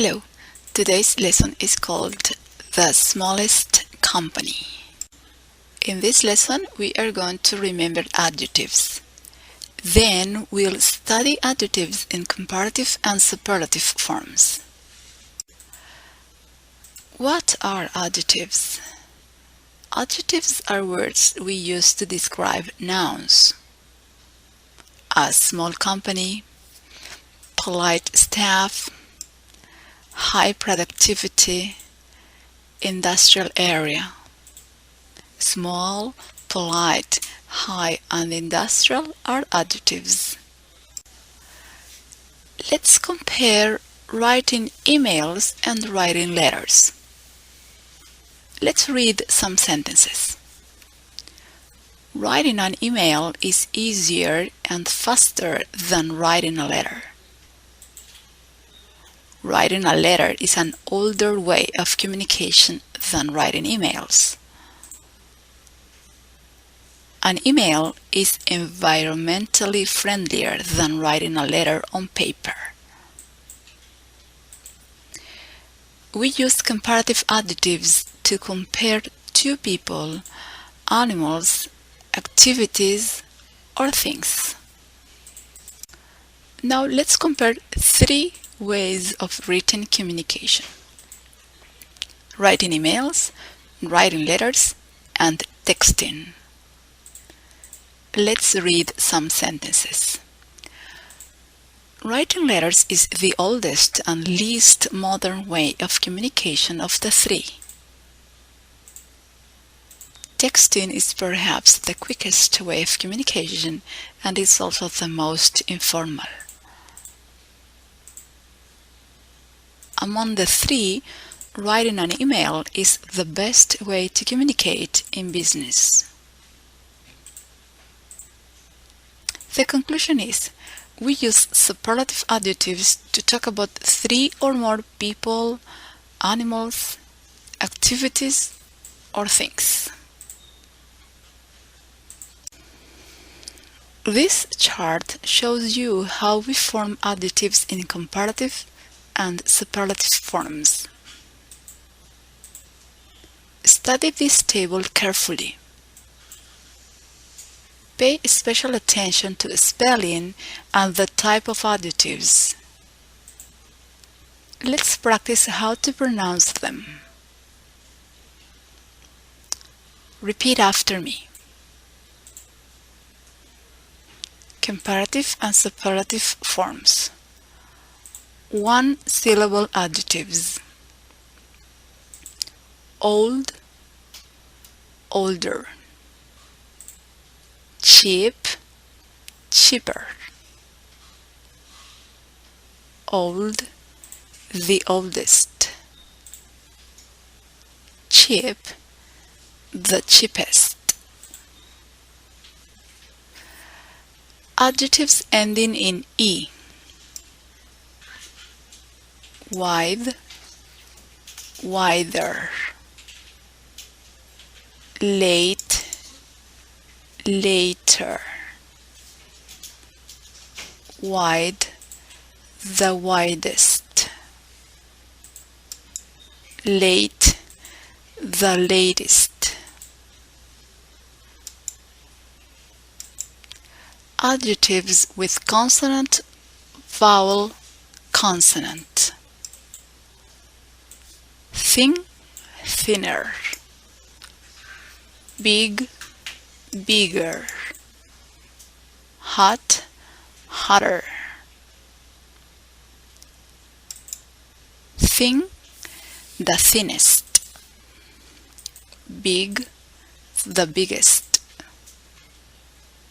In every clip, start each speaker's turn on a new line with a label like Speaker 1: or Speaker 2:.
Speaker 1: Hello, today's lesson is called The Smallest Company. In this lesson, we are going to remember adjectives. Then we'll study adjectives in comparative and superlative forms. What are adjectives? Adjectives are words we use to describe nouns. A small company, polite staff, high productivity, industrial area. Small, polite, high, and industrial are adjectives. Let's compare writing emails and writing letters. Let's read some sentences. Writing an email is easier and faster than writing a letter. Writing a letter is an older way of communication than writing emails. An email is environmentally friendlier than writing a letter on paper. We use comparative adjectives to compare two people, animals, activities, or things. Now let's compare three ways of written communication: writing emails, writing letters, and texting. Let's read some sentences. Writing letters is the oldest and least modern way of communication of the three. Texting is perhaps the quickest way of communication and is also the most informal. Among the three, writing an email is the best way to communicate in business. The conclusion is, we use superlative adjectives to talk about three or more people, animals, activities, or things. This chart shows you how we form adjectives in comparative and superlative forms. Study this table carefully. Pay special attention to spelling and the type of adjectives. Let's practice how to pronounce them. Repeat after me. Comparative and superlative forms. One-syllable adjectives. Old, older. Cheap, cheaper. Old, the oldest. Cheap, the cheapest. Adjectives ending in E. Wide, wider. Late, later. Wide, the widest. Late, the latest. Adjectives with consonant, vowel, consonant. Thin, thinner. Big, bigger. Hot, hotter. Thin, the thinnest. Big, the biggest.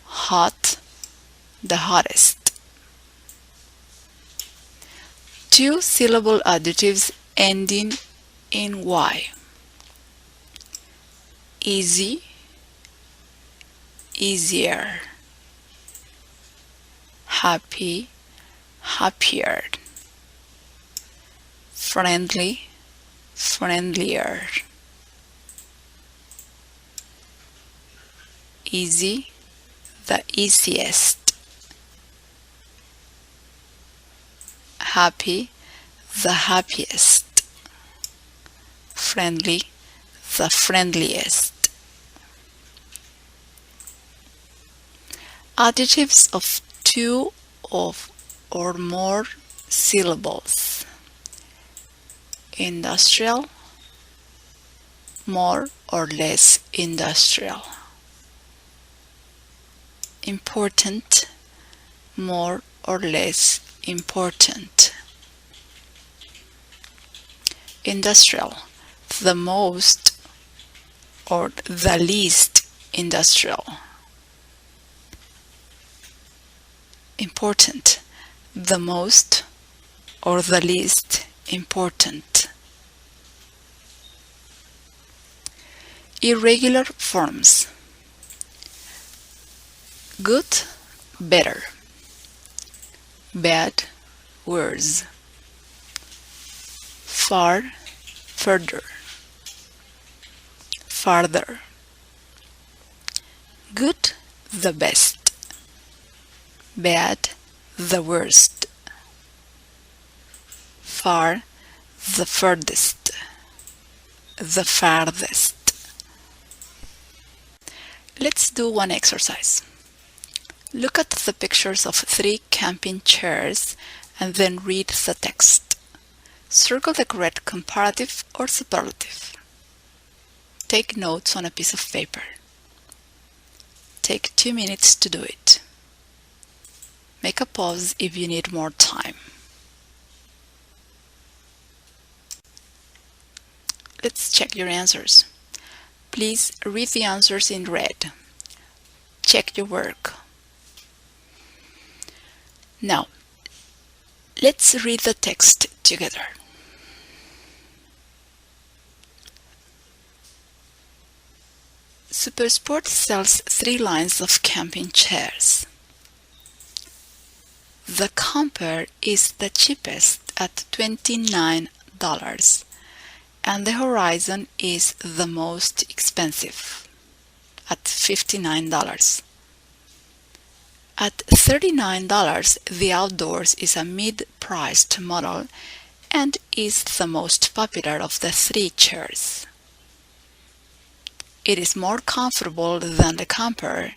Speaker 1: Hot, the hottest. Two-syllable adjectives ending in Y. Easy, easier. Happy, happier. Friendly, friendlier. Easy, the easiest. Happy, the happiest. Friendly, the friendliest. Adjectives of two or more syllables. Industrial, more or less industrial. Important, more or less important. Industrial, the most or the least industrial. Important, the most or the least important. Irregular forms. Good, better. Bad, worse. Far, further. Farther. Good, the best. Bad, the worst. Far, the furthest. The farthest. Let's do one exercise. Look at the pictures of 3 camping chairs and then read the text. Circle the correct comparative or superlative. Take notes on a piece of paper. Take 2 minutes to do it. Make a pause if you need more time. Let's check your answers. Please read the answers in red. Check your work. Now, let's read the text together. Supersport sells 3 lines of camping chairs. The camper is the cheapest at $29 and the Horizon is the most expensive at $59. At $39, the Outdoors is a mid-priced model and is the most popular of the 3 chairs. It is more comfortable than the camper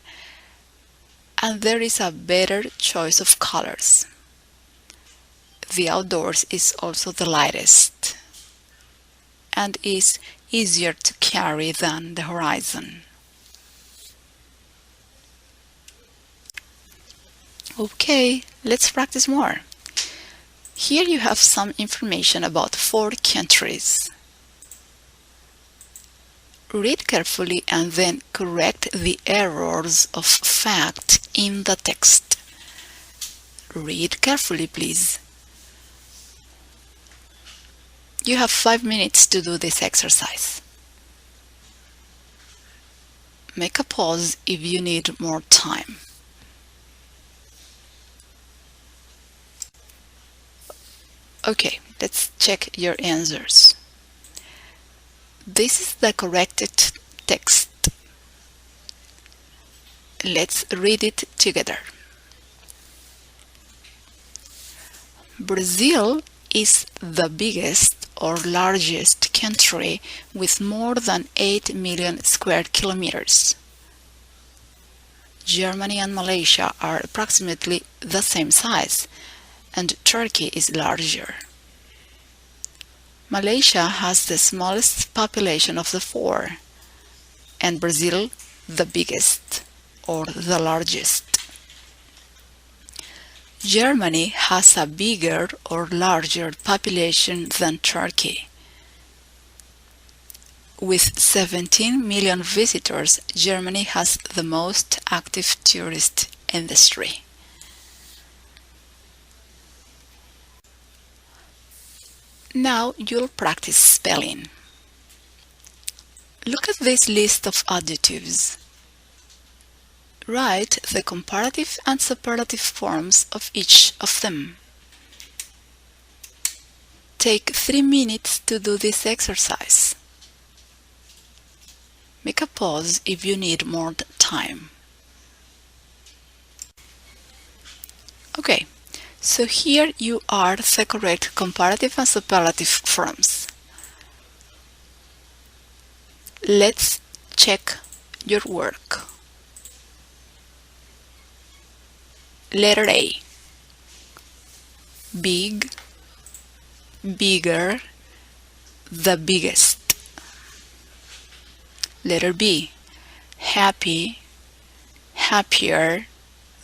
Speaker 1: and there is a better choice of colors. The Outdoors is also the lightest and is easier to carry than the Horizon. Okay, let's practice more. Here you have some information about 4 countries. Read carefully and then correct the errors of fact in the text. Read carefully, please. You have 5 minutes to do this exercise. Make a pause if you need more time. Okay, let's check your answers. This is the corrected text. Let's read it together. Brazil is the biggest or largest country with more than 8 million square kilometers. Germany and Malaysia are approximately the same size, and Turkey is larger. Malaysia has the smallest population of the 4, and Brazil the biggest or the largest. Germany has a bigger or larger population than Turkey. With 17 million visitors, Germany has the most active tourist industry. Now you'll practice spelling. Look at this list of adjectives. Write the comparative and superlative forms of each of them. Take 3 minutes to do this exercise. Make a pause if you need more time. Okay, So here you are the correct comparative and superlative forms. Let's check your work. Letter A. Big, bigger, the biggest. Letter B. Happy, happier,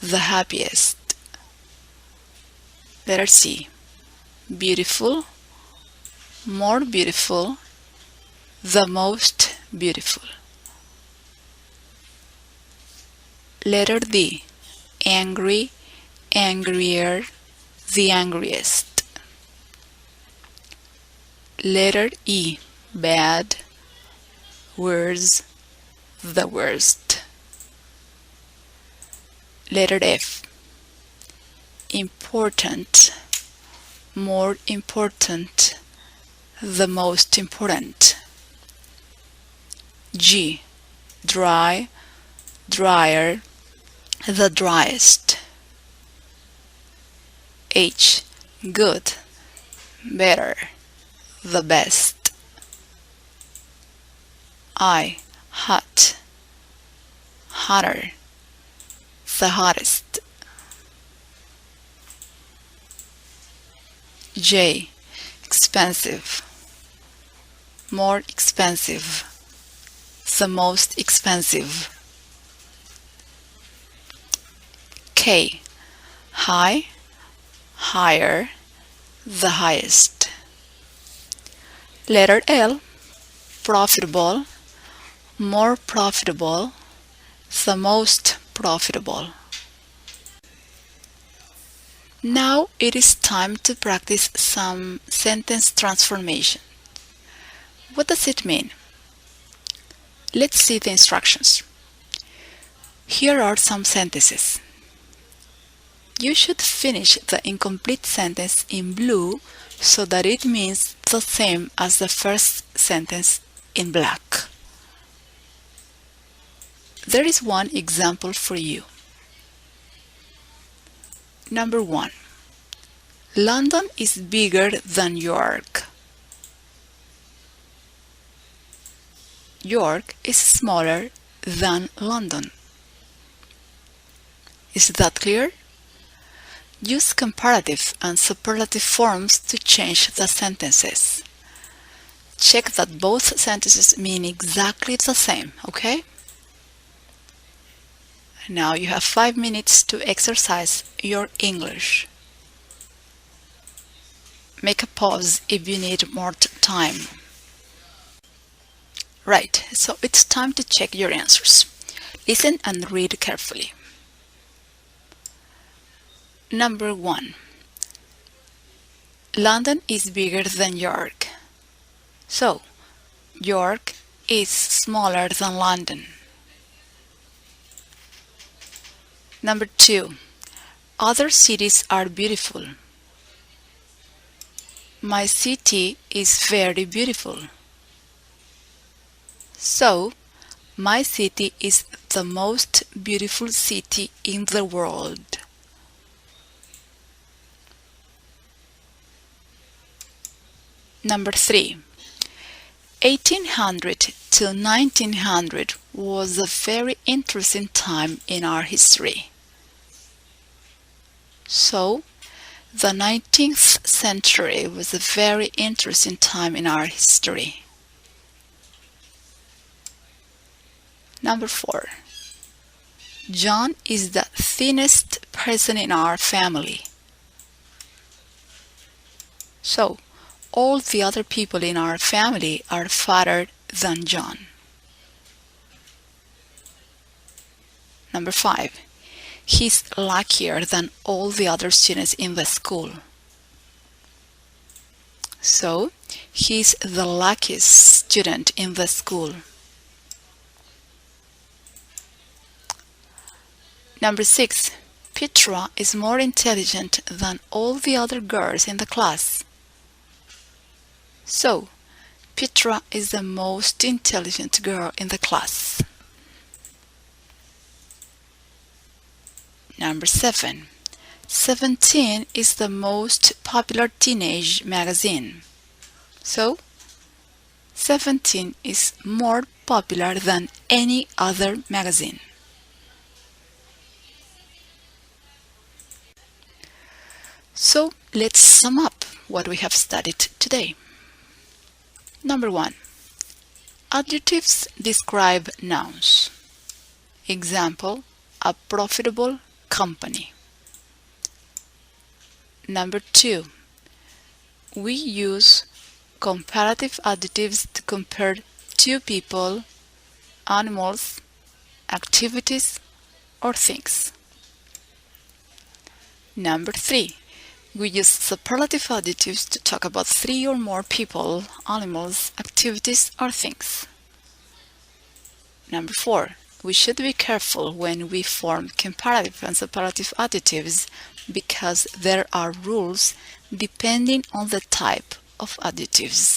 Speaker 1: the happiest. Letter C. Beautiful, more beautiful, the most beautiful. Letter D. Angry, angrier, the angriest. Letter E. Bad, worse, the worst. Letter F. Important, more important, the most important. G. Dry, drier, the driest. H. Good, better, the best. I. Hot, hotter, the hottest. J. Expensive, more expensive, the most expensive. K. High, higher, the highest. Letter L. Profitable, more profitable, the most profitable. Now it is time to practice some sentence transformation. What does it mean? Let's see the instructions. Here are some sentences. You should finish the incomplete sentence in blue so that it means the same as the first sentence in black. There is one example for you. Number 1. London is bigger than York. York is smaller than London. Is that clear? Use comparative and superlative forms to change the sentences. Check that both sentences mean exactly the same, okay? Now you have 5 minutes to exercise your English. Make a pause if you need more time. Right, so it's time to check your answers. Listen and read carefully. Number 1. London is bigger than York. So, York is smaller than London. Number 2. Other cities are beautiful. My city is very beautiful. So, my city is the most beautiful city in the world. Number 3. 1800 to 1900 was a very interesting time in our history. So, the 19th century was a very interesting time in our history. Number 4. John is the thinnest person in our family. So, all the other people in our family are fatter than John. Number 5. He's luckier than all the other students in the school. So, he's the luckiest student in the school. Number 6. Petra is more intelligent than all the other girls in the class. So, Petra is the most intelligent girl in the class. Number 7. Seventeen is the most popular teenage magazine. So, 17 is more popular than any other magazine. So, let's sum up what we have studied today. Number 1. Adjectives describe nouns. Example, a profitable company. Number 2. We use comparative adjectives to compare two people, animals, activities, or things. Number 3. We use superlative adjectives to talk about 3 or more people, animals, activities, or things. Number 4. We should be careful when we form comparative and superlative adjectives because there are rules depending on the type of adjectives.